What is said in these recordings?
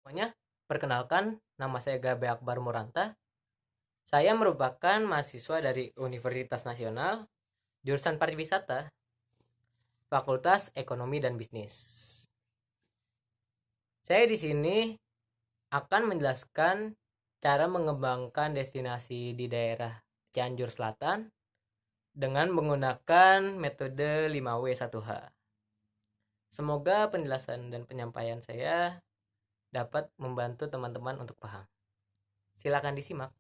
Semuanya, perkenalkan, nama saya Gabe Akbar Muranta. Saya merupakan mahasiswa dari Universitas Nasional, jurusan Pariwisata, Fakultas Ekonomi dan Bisnis. Saya di sini akan menjelaskan cara mengembangkan destinasi di daerah Cianjur Selatan dengan menggunakan metode 5W1H. Semoga penjelasan dan penyampaian saya dapat membantu teman-teman untuk paham. Silakan disimak.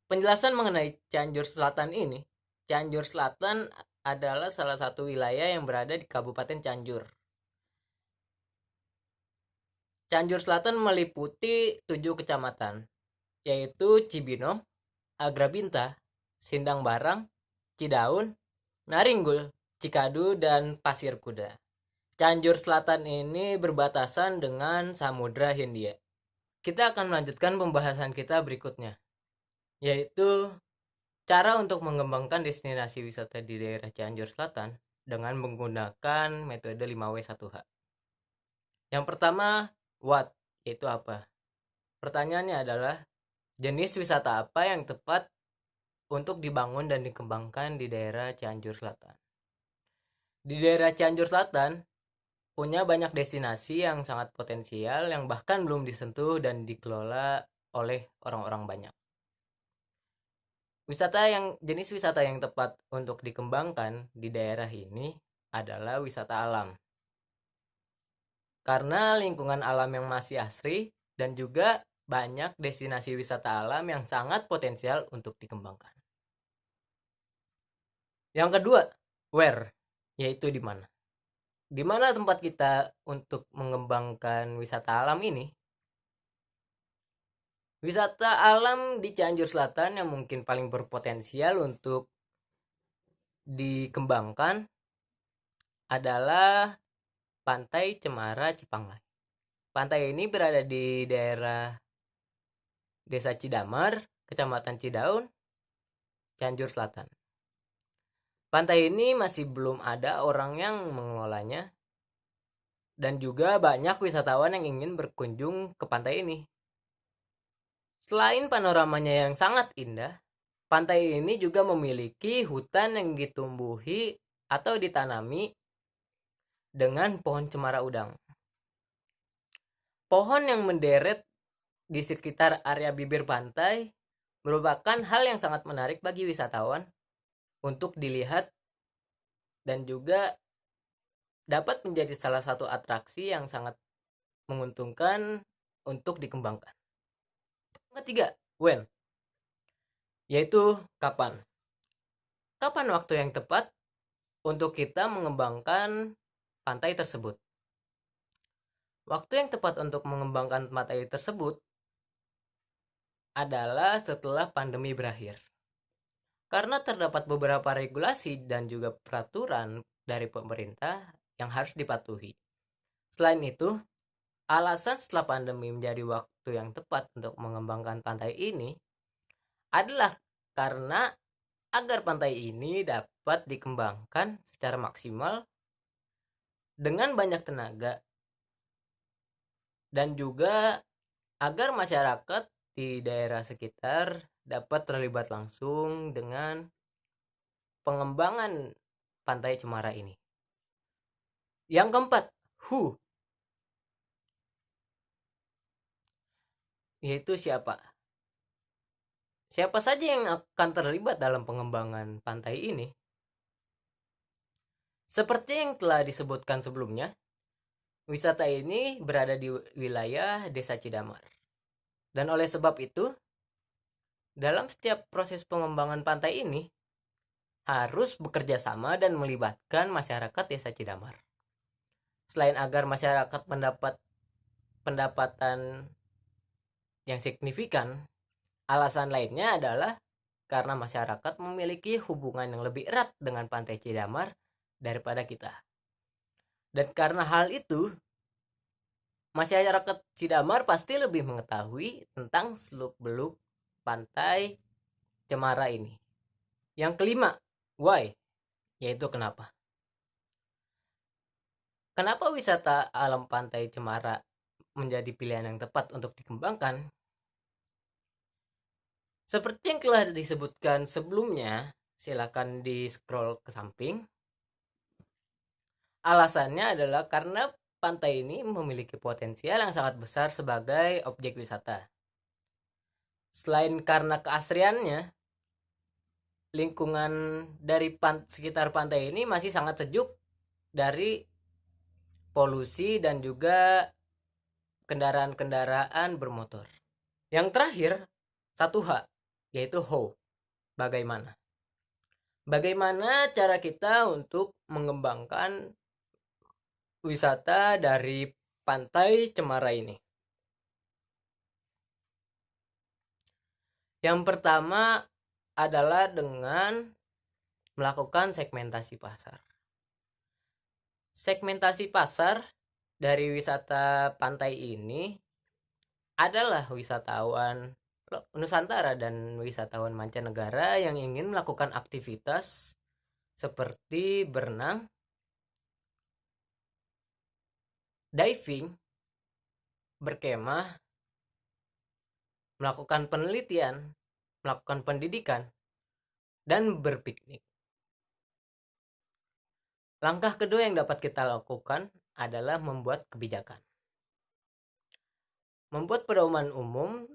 Penjelasan mengenai Cianjur Selatan ini, Cianjur Selatan adalah salah satu wilayah yang berada di Kabupaten Cianjur. Cianjur Selatan meliputi 7 kecamatan, yaitu Cibinong, Agrabinta, Sindang Barang, Cidaun, Naringgul, Cikadu, dan Pasir Kuda. Cianjur Selatan ini berbatasan dengan Samudra Hindia. Kita akan melanjutkan pembahasan kita berikutnya, yaitu cara untuk mengembangkan destinasi wisata di daerah Cianjur Selatan dengan menggunakan metode 5W1H. Yang pertama, what, yaitu apa? Pertanyaannya adalah, jenis wisata apa yang tepat untuk dibangun dan dikembangkan di daerah Cianjur Selatan? Di daerah Cianjur Selatan, punya banyak destinasi yang sangat potensial yang bahkan belum disentuh dan dikelola oleh orang-orang banyak. Jenis wisata yang tepat untuk dikembangkan di daerah ini adalah wisata alam. Karena lingkungan alam yang masih asri dan juga banyak destinasi wisata alam yang sangat potensial untuk dikembangkan. Yang kedua, where, yaitu di mana. Di mana tempat kita untuk mengembangkan wisata alam ini? Wisata alam di Cianjur Selatan yang mungkin paling berpotensial untuk dikembangkan adalah Pantai Cemara Cipangai. Pantai ini berada di daerah Desa Cidamar, Kecamatan Cidaun, Cianjur Selatan. Pantai ini masih belum ada orang yang mengelolanya dan juga banyak wisatawan yang ingin berkunjung ke pantai ini. Selain panoramanya yang sangat indah, pantai ini juga memiliki hutan yang ditumbuhi atau ditanami dengan pohon cemara udang. Pohon yang menderet di sekitar area bibir pantai merupakan hal yang sangat menarik bagi wisatawan untuk dilihat dan juga dapat menjadi salah satu atraksi yang sangat menguntungkan untuk dikembangkan. Ketiga, when, yaitu kapan. Kapan waktu yang tepat untuk kita mengembangkan pantai tersebut? Waktu yang tepat untuk mengembangkan pantai tersebut adalah setelah pandemi berakhir. Karena terdapat beberapa regulasi dan juga peraturan dari pemerintah yang harus dipatuhi. Selain itu, alasan setelah pandemi menjadi waktu yang tepat untuk mengembangkan pantai ini adalah karena agar pantai ini dapat dikembangkan secara maksimal dengan banyak tenaga dan juga agar masyarakat di daerah sekitar dapat terlibat langsung dengan pengembangan pantai Cemara ini. Yang keempat, who, yaitu siapa. Siapa saja yang akan terlibat dalam pengembangan pantai ini? Seperti yang telah disebutkan sebelumnya, wisata ini berada di wilayah Desa Cidamar. Dan oleh sebab itu, dalam setiap proses pengembangan pantai ini, harus bekerja sama dan melibatkan masyarakat Desa Cidamar. Selain agar masyarakat mendapat pendapatan yang signifikan, alasan lainnya adalah karena masyarakat memiliki hubungan yang lebih erat dengan Pantai Cidamar daripada kita. Dan karena hal itu, masyarakat Cidamar pasti lebih mengetahui tentang seluk-beluk Pantai Cemara ini. Yang kelima, why, yaitu kenapa. Kenapa wisata alam Pantai Cemara menjadi pilihan yang tepat untuk dikembangkan? Seperti yang telah disebutkan sebelumnya, silakan di-scroll ke samping. Alasannya adalah karena pantai ini memiliki potensial yang sangat besar sebagai objek wisata. Selain karena keasriannya, lingkungan dari sekitar pantai ini masih sangat sejuk dari polusi dan juga kendaraan-kendaraan bermotor. Yang terakhir, satu H, yaitu how. Bagaimana? Bagaimana cara kita untuk mengembangkan wisata dari Pantai Cemara ini? Yang pertama adalah dengan melakukan segmentasi pasar. Segmentasi pasar dari wisata pantai ini adalah wisatawan Nusantara dan wisatawan mancanegara yang ingin melakukan aktivitas seperti berenang, diving, berkemah, melakukan penelitian, melakukan pendidikan, dan berpiknik. Langkah kedua yang dapat kita lakukan adalah membuat kebijakan. Membuat pedoman umum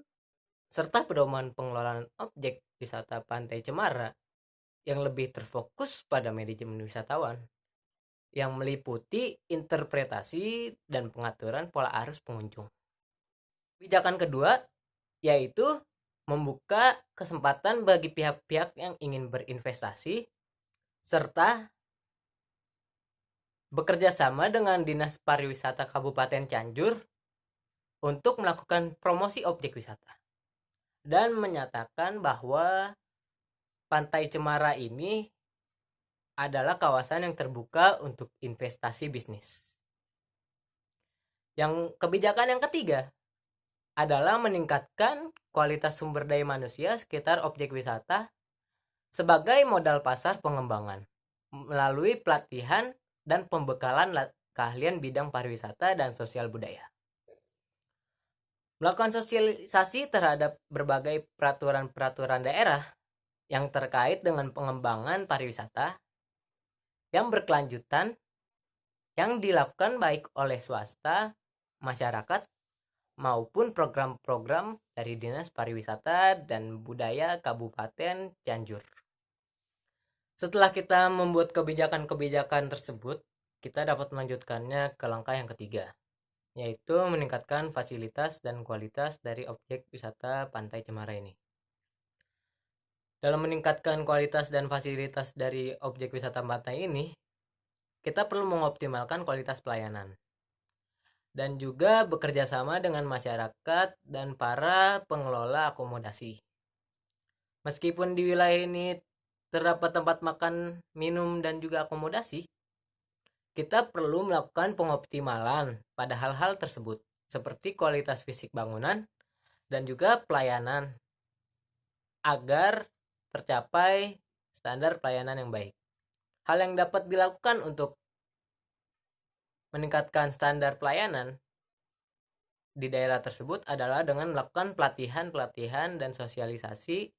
serta pedoman pengelolaan objek wisata Pantai Cemara yang lebih terfokus pada manajemen wisatawan, yang meliputi interpretasi dan pengaturan pola arus pengunjung. Kebijakan kedua yaitu membuka kesempatan bagi pihak-pihak yang ingin berinvestasi serta bekerja sama dengan Dinas Pariwisata Kabupaten Cianjur untuk melakukan promosi objek wisata dan menyatakan bahwa Pantai Cemara ini adalah kawasan yang terbuka untuk investasi bisnis. Yang kebijakan yang ketiga adalah meningkatkan kualitas sumber daya manusia sekitar objek wisata sebagai modal pasar pengembangan melalui pelatihan dan pembekalan keahlian bidang pariwisata dan sosial budaya. Melakukan sosialisasi terhadap berbagai peraturan-peraturan daerah yang terkait dengan pengembangan pariwisata yang berkelanjutan yang dilakukan baik oleh swasta, masyarakat, maupun program-program dari Dinas Pariwisata dan Budaya Kabupaten Cianjur. Setelah kita membuat kebijakan-kebijakan tersebut, kita dapat melanjutkannya ke langkah yang ketiga, yaitu meningkatkan fasilitas dan kualitas dari objek wisata Pantai Cemara ini. Dalam meningkatkan kualitas dan fasilitas dari objek wisata pantai ini, kita perlu mengoptimalkan kualitas pelayanan dan juga bekerja sama dengan masyarakat dan para pengelola akomodasi. Meskipun di wilayah ini terdapat tempat makan, minum, dan juga akomodasi, kita perlu melakukan pengoptimalan pada hal-hal tersebut, seperti kualitas fisik bangunan dan juga pelayanan, agar tercapai standar pelayanan yang baik. Hal yang dapat dilakukan untuk meningkatkan standar pelayanan di daerah tersebut adalah dengan melakukan pelatihan dan sosialisasi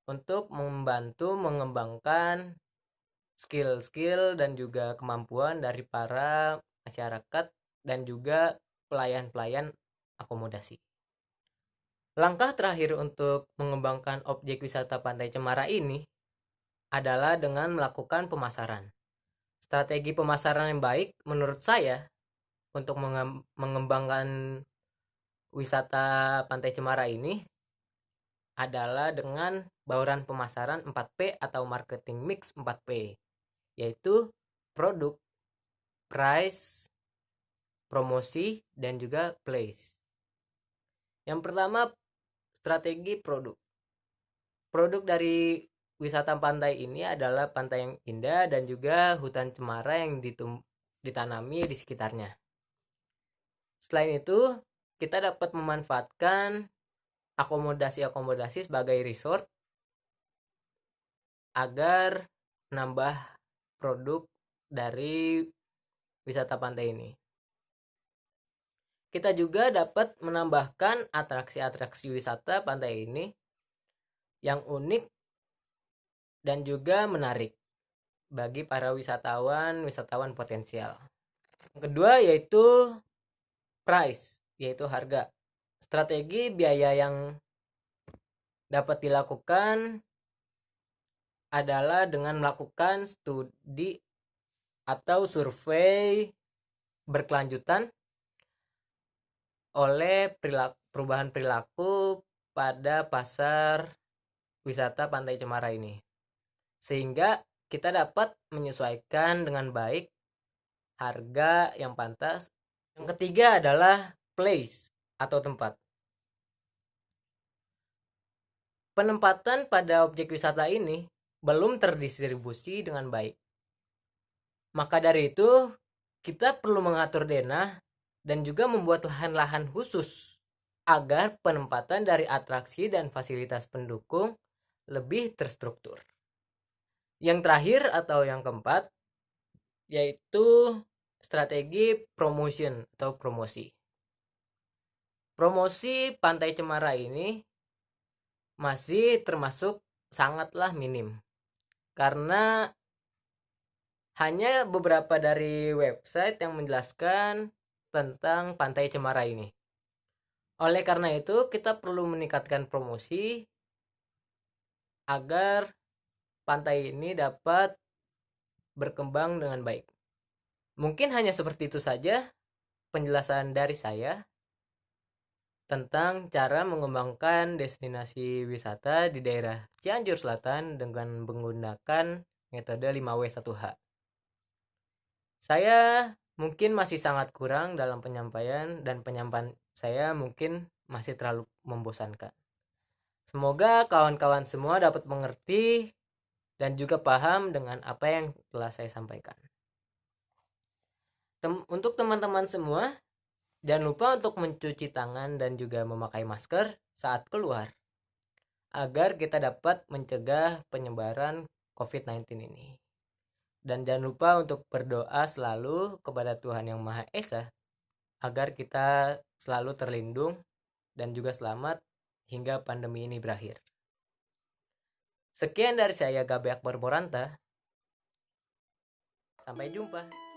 untuk membantu mengembangkan skill-skill dan juga kemampuan dari para masyarakat dan juga pelayan-pelayan akomodasi. Langkah terakhir untuk mengembangkan objek wisata Pantai Cemara ini adalah dengan melakukan pemasaran. Strategi pemasaran yang baik menurut saya untuk mengembangkan wisata Pantai Cemara ini adalah dengan bauran pemasaran 4P atau marketing mix 4P, yaitu produk, price, promosi, dan juga place. Yang pertama, strategi produk. Produk dari wisata pantai ini adalah pantai yang indah dan juga hutan cemara yang ditanami di sekitarnya. Selain itu, kita dapat memanfaatkan akomodasi-akomodasi sebagai resort agar menambah produk dari wisata pantai ini. kita juga dapat menambahkan atraksi-atraksi wisata pantai ini yang unik dan juga menarik bagi para wisatawan potensial. Yang kedua yaitu price, yaitu harga. Strategi biaya yang dapat dilakukan adalah dengan melakukan studi atau survei berkelanjutan oleh perubahan perilaku pada pasar wisata Pantai Cemara ini, sehingga kita dapat menyesuaikan dengan baik harga yang pantas. Yang ketiga adalah place atau tempat. Penempatan pada objek wisata ini belum terdistribusi dengan baik. Maka dari itu, kita perlu mengatur denah dan juga membuat lahan-lahan khusus agar penempatan dari atraksi dan fasilitas pendukung lebih terstruktur. Yang terakhir atau yang keempat yaitu strategi promotion atau promosi. Promosi Pantai Cemara ini masih termasuk sangatlah minim karena hanya beberapa dari website yang menjelaskan tentang Pantai Cemara ini. Oleh karena itu, kita perlu meningkatkan promosi agar pantai ini dapat berkembang dengan baik. Mungkin hanya seperti itu saja penjelasan dari saya tentang cara mengembangkan destinasi wisata di daerah Cianjur Selatan dengan menggunakan metode 5W1H. Saya mungkin masih sangat kurang dalam penyampaian dan penyampaian saya mungkin masih terlalu membosankan. Semoga kawan-kawan semua dapat mengerti dan juga paham dengan apa yang telah saya sampaikan. Untuk teman-teman semua, jangan lupa untuk mencuci tangan dan juga memakai masker saat keluar agar kita dapat mencegah penyebaran COVID-19 ini. Dan jangan lupa untuk berdoa selalu kepada Tuhan Yang Maha Esa agar kita selalu terlindung dan juga selamat hingga pandemi ini berakhir. Sekian dari saya, Gabe Akbar Moranta. Sampai jumpa.